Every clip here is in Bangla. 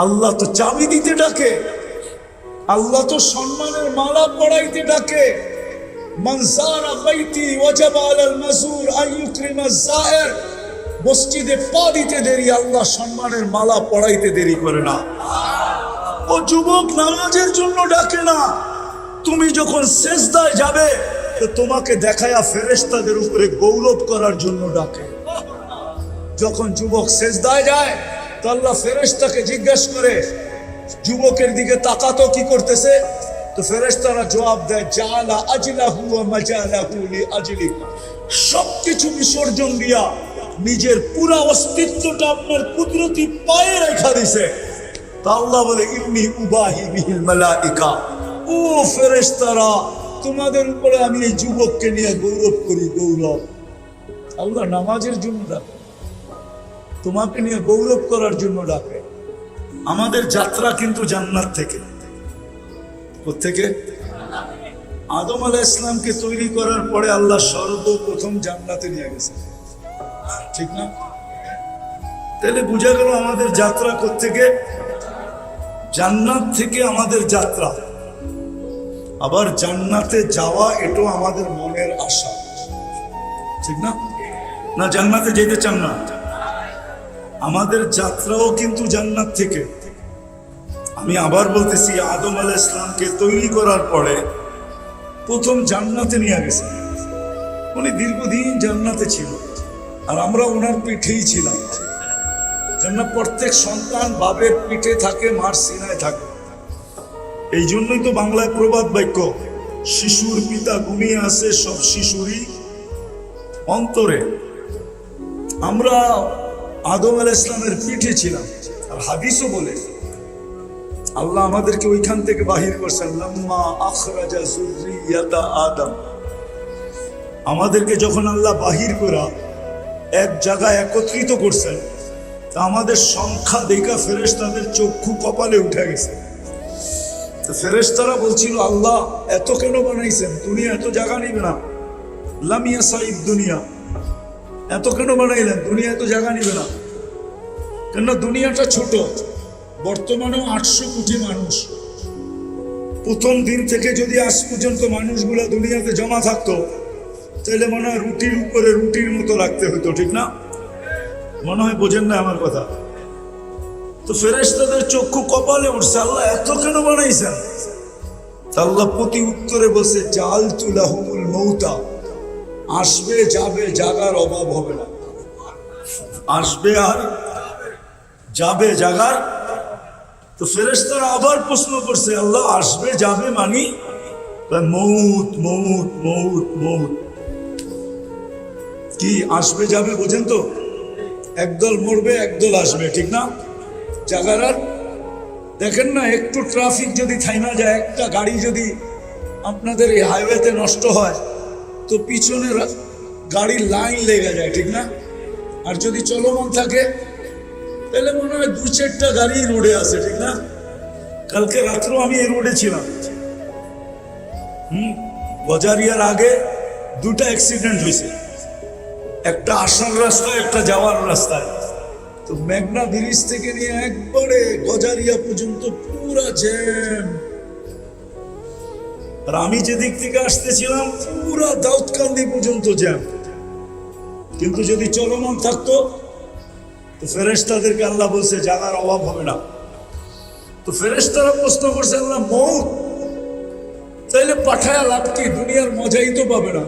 আল্লাহ তো চাবি দিতে ডাকে, আল্লাহ তো সম্মানের মালা পড়াইতে ডাকে। মান যারা বাইতি ওয়াজাবা আলাল মাজুর আন ইউকরিমা যায়ের। মসজিদে পা দিতে দেরি, আল্লাহ সম্মানের মালা পড়াইতে দেরি করে না। ও যুবক, নামাজের জন্য ডাকে না, তুমি যখন সেজদায় যাবে তো তোমাকে দেখায়া ফেরেশতাদের উপরে গৌরব করার জন্য ডাকে। যখন যুবক সেজদায় যায় তো আল্লাহ ফেরেশতাকে জিজ্ঞাসা করে, যুবকের দিকে তাকাতো কি করতেছে? তো ফেরেশতারা জবাব দেয়, জাআলা আজলাহু ওয়া মাজালাহু লিআজলিকা। সবকিছু বিসর্জন দিয়া নিজের পুরা অস্তিত্বটা আপনার কুদরতি পায়ে রেখা দিছে। তা আল্লাহ বলে, ইন্নী উবাহি বিহিল মালাইকা। ও ফেরেশতারা, তোমাদের উপরে আমি এই যুবককে নিয়ে গৌরব করি। গৌরব আল্লাহ নামাজের জন্য ডাকে, তোমাকে নিয়ে গৌরব করার জন্য ডাকে। আমাদের যাত্রা কিন্তু জান্নাত থেকে। কোত্থেকে? আদম আলাইহিস সালামকে তৈরি করার পরে আল্লাহ সর্বপ্রথম জান্নাতে নিয়ে গেছে, ঠিক না? তাহলে বোঝা গেল আমাদের যাত্রা কোত্থেকে? জান্নাত থেকে আমাদের যাত্রা। আবার জান্নাতে যাওয়া এটাও আমাদের মনের আশা, ঠিক না? না জান্নাতে যেতে চান না? আমাদের যাত্রাও কিন্তু জান্নাত থেকে। আমি আবার বলতেছি, আদম আলাইহিস সালামকে তৈরি করার পরে প্রথম জান্নাতে নিয়ে গেছে। উনি দীর্ঘদিন জান্নাতে ছিল, আর আমরা ওনার পিঠেই ছিলাম। কেননা প্রত্যেক সন্তান বাপের পিঠে থাকে, মার সিনায় থাকে। এই জন্যই তো বাংলায় প্রবাদ বাক্য, শিশুর পিতা ঘুমিয়ে আছে সব শিশুরই অন্তরে। আমরা আদম আলাইহিস সালামের পিঠে ছিলাম। আর হাদিসও বলে আল্লাহ আমাদেরকে ওইখান থেকে বাহির করছেন, লাম্মা আখরাজা যুররিয়াতা আদম। আমাদেরকে যখন আল্লাহ বাহির করা এক জায়গায় একত্রিত করছেন, তা আমাদের সংখ্যা দেখা ফেরেশতাদের চক্ষু কপালে উঠে গেছে। তো ফেরেশতারা বলছিল, আল্লাহ এত কেন বানাইছেন? দুনিয়া এত জায়গা নিবে না। লামিয়া সাইব দুনিয়া, এত কেন বানাইলেন? দুনিয়া এত জায়গা নিবে না। কেননা দুনিয়াটা ছোট। বর্তমানেও 800 কোটি মানুষ। প্রথম দিন থেকে যদি আজ পর্যন্ত মানুষগুলা দুনিয়াতে জমা থাকতো, তাহলে মনে হয় রুটির উপরে রুটির মতো রাখতে হতো, ঠিক না? মনে হয় বোঝেন না আমার কথা। তো ফেরেশতাদের চক্ষু কপালে উঠছে, আল্লাহ এত কেন বানাইছেন? আল্লাহ প্রতি উত্তরে বলছে, জাআলতু লাহুমুল মৌতা। আসবে যাবে, জাগার অভাব হবে না। আসবে আর যাবে, জাগার। তো ফেরেশতারা আবার প্রশ্ন করছে, আল্লাহ আসবে যাবে মানি? মৌত মৌত মৌত মৌত। কি আসবে যাবে বোঝেন তো? একদল মরবে, একদল আসবে, ঠিক না? জাগার আর দেখেন না, একটু ট্রাফিক যদি থাইমা যায়, একটা গাড়ি যদি আপনাদের এই হাইওয়েতে নষ্ট হয়, তো পিছনের গাড়ির লাইন লেগে যায়, ঠিক না? আর যদি চলমান থাকে তাহলে মনে হয় 2-4টা গাড়ি রোডে আছে, ঠিক না? কালকে রাত্রেও আমি এই রোডে ছিলাম। গজারিয়ার আগে 2টা অ্যাক্সিডেন্ট হয়েছে, একটা আসার রাস্তায়, একটা যাওয়ার রাস্তায়। তো মেঘনা ব্রিজ থেকে নিয়ে একবারে গজারিয়া পর্যন্ত পুরা জ্যাম। আর আমি যেদিক থেকে আসতেছিলাম পুরা দাউদকান্দি পর্যন্ত জ্যাম। কিন্তু যদি চলমান থাকতো তো ফেরেশতাদেরকে আল্লাহ বলছে জায়গার অভাব হবে না। তো ফেরেশতারা প্রশ্ন করছে, আল্লাহ মৌত তাইলে পাঠায়া লাভ কি? দুনিয়ার মজাই তো পাবে না,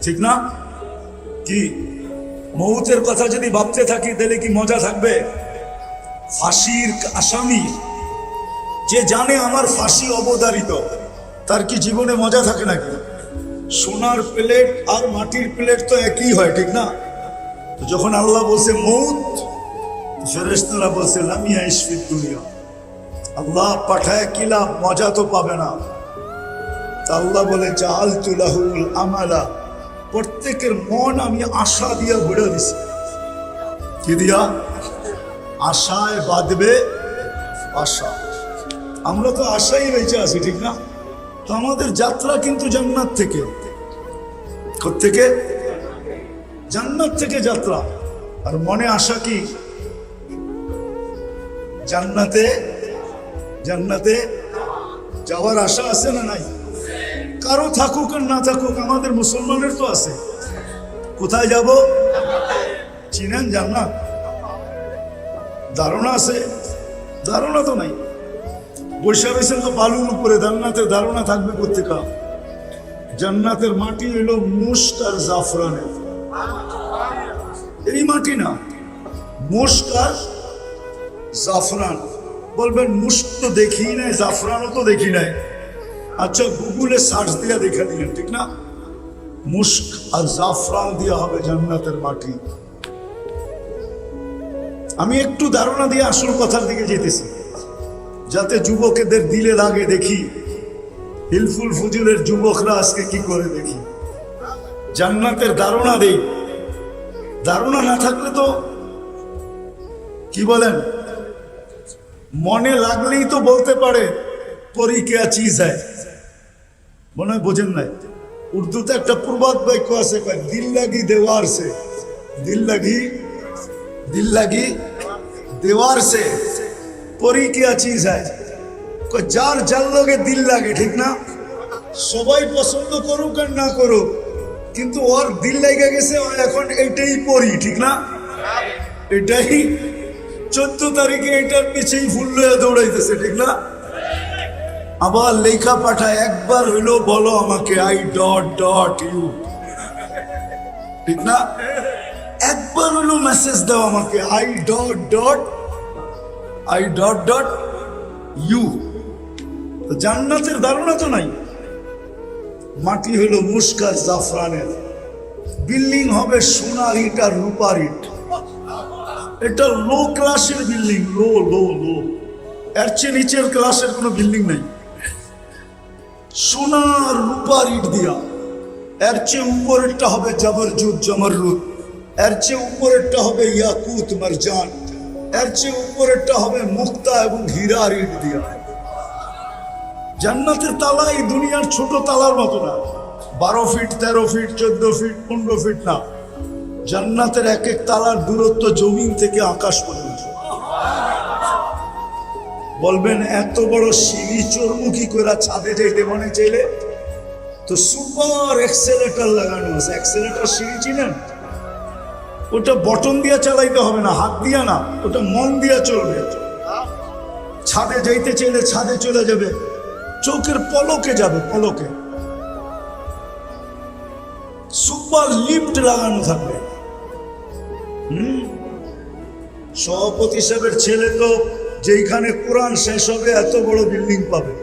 ঠিক না? কি মৌতের কথা যদি ভাবতে থাকি তাহলে কি মজা থাকবে? ফাঁসির আসামি যে জানে আমার ফাঁসি অবধারিত, তার কি জীবনে মজা থাকে নাকি? সোনার প্লেট আর মাটির প্লেট তো একই হয়, ঠিক না? তো যখন আল্লাহ বলছে মৌত, ফেরেশতারা বলছে লামিয়া ইশফিদ দুনিয়া। আল্লাহ পাঠায় কি লাভ? মজা তো পাবে না। তা আল্লাহ বলে, জাআলতু লাহুল আমালা। প্রত্যেকের মন আমি আশা দিয়া ভরে দিছি। কি দিয়া? আশায় বাঁধবে আশা। আমরা তো আশাই বেঁচে আছি, ঠিক না? তো আমাদের যাত্রা কিন্তু জান্নাত থেকে। কোত্থেকে? জান্নাত থেকে যাত্রা। আর মনে আশা কি? জান্নাতে জান্নাতে যাওয়ার আশা আছে না নাই? কারো থাকুক আর না থাকুক, আমাদের মুসলমানের তো আছে। কোথায় যাব? চিনেন জান্নাত? ধারণা আছে? ধারণা তো নাই। বৈশা রয়েছেন তো বালুর উপরে, জান্নাতের ধারণা থাকবে কোথেকে? জান্নাতের মাটি হইল মুস্ক আর জাফরানের। এই মাটি না, মুস্ক আর জাফরান। বলবেন মুস্ক তো দেখি নাই, জাফরানও তো দেখি নাই। আচ্ছা, গুগলে সার্চ দিয়ে দেখে দিলেন, ঠিক না? মুস্ক আর জাফরান দিয়ে হবে জান্নাতের মাটি। আমি একটু ধারণা দিয়ে আসল কথার দিকে যেতেছি, যাতে যুবকদের দিলে লাগে। দেখি হিলফুল ফুজুলের যুবকরা আজকে কি করে, দেখি জান্নাতের ধারণা দেই। ধারণা না থাকলে তো কি বলেন, মনে লাগলেই তো বলতে পারে পরি কেয়া চিজ হ্যায়। মনে হয় বোঝেন নাই? উর্দুতে একটা প্রবাদ বাক্য আছে, দিল লাগি দেওয়ার সে, দিল লাগি দেওয়ার সে পরি কেয়া চিজ হ্যায়। যার যার লগে দিল লাগে, ঠিক না? সবাই পছন্দ করুক আর না করুক, কিন্তু ওর দিল লেগে গেছে, এখন এইটাই পরি, ঠিক না? এটাই 14 তারিখে এটার পিছেই ফুল লয়ে দৌড়াইতেছে, ঠিক না? আবার লেখা পাঠায়, একবার হইলো বলো আমাকে আই ডট ডট ইউ, ঠিক না? একবার হইলো মেসেজ দাও আমাকে আই ডট ডট ইউ। জান্নাতের ধারণা তো নাই। মাটি হইল মুস্ক আর জাফরানের। বিল্ডিং হবে সোনার ইট আর রূপার ইট। এটা লো ক্লাসের বিল্ডিং, লো লো লো। এর চেয়ে নিচের ক্লাসের কোনো বিল্ডিং নাই। সোনার রূপার ইট দিয়া। এর চেয়ে উপরেরটা হবে জবরজুদ জমররুদ। এর চেয়ে উপরেরটা হবে ইয়াকুত মারজান। এর চেয়ে উপরেরটা হবে মুক্তা এবং হীরার ইট দিয়া। জান্নাতের তালা এই দুনিয়ার ছোট তালার মতো না, 12 ফিট 13 ফিট 14 ফিট 15 ফিট না। জান্নাতের এক এক তালার দূরত্ব জমিন থেকে আকাশ পর্যন্ত। বলবেন এত বড় সিঁড়ি চোরমুখী করে ছাদে যাইতে মনে চাইলে তো সুপার এক্সেলেটর লাগানো আছে। এক্সেলেটর সিঁড়ি চিনেন? ওটা বটন দিয়ে চালাইতে হবে না, হাত দিয়া না, ওটা মন দিয়া চলবে। ছাদে যাইতে চাইলে ছাদে চলে যাবে, চোখের পলকে যাবে, পলকে। সুপার লিফট লাগানো থাকবে। সভাপতি সাহেবের ছেলে তো যেখানে কোরআন শেষ হবে এত বড় বিল্ডিং পাবে।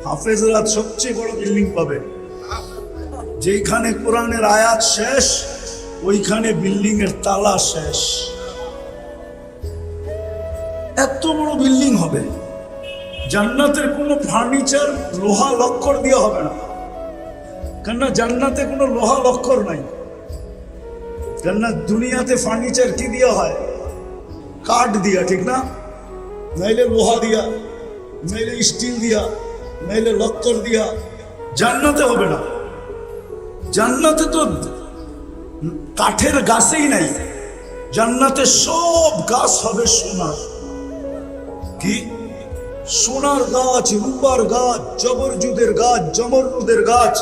হাফেজরা সবচেয়ে বড় বিল্ডিং পাবে। যেখানে কোরআনের আয়াত শেষ, ওইখানে বিল্ডিং এর তালা শেষ। এত বড় বিল্ডিং হবে। জান্নাতের কোনো ফার্নিচার লোহা লক্কর দিয়ে হবে না, কেননা জান্নাতে কোনো লোহা লক্কর নাই। কেননা দুনিয়াতে ফার্নিচার কি দিয়া হয়? কাঠ দিয়া, ঠিক না? নাইলে লোহা দিয়া, নাইলে স্টিল দিয়া, নাইলে লক্কর দিয়া। জান্নাতে হবে না। জান্নাতে তো কাঠের গাছেই নাই। জান্নাতে সব গাছ হবে সোনার। কি? সোনার গাছ, রূপার গাছ, জবরজুদের গাছ, জমরুদের গাছ,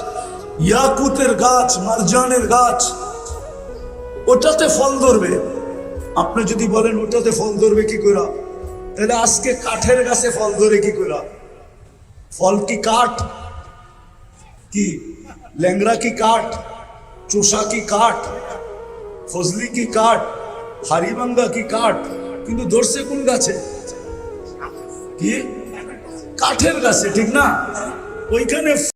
ইয়াকুতের গাছ, মারজানের গাছ। ওটাতে ফল ধরবে। আপনি যদি বলেন ওটাতে ফল ধরবে কি করে, তাহলে আজকে কাঠের গাছে ফল ধরে কি করে? ফল কি কাঠ? কি ল্যাংড়া কি কাঠ? চোষা কি কাঠ? ফজলি কি কাঠ? হারিবাঙ্গা কি কাঠ? কিন্তু ধরছে কোন গাছে? কি? কাঠের গাছে, ঠিক না? ওইখানে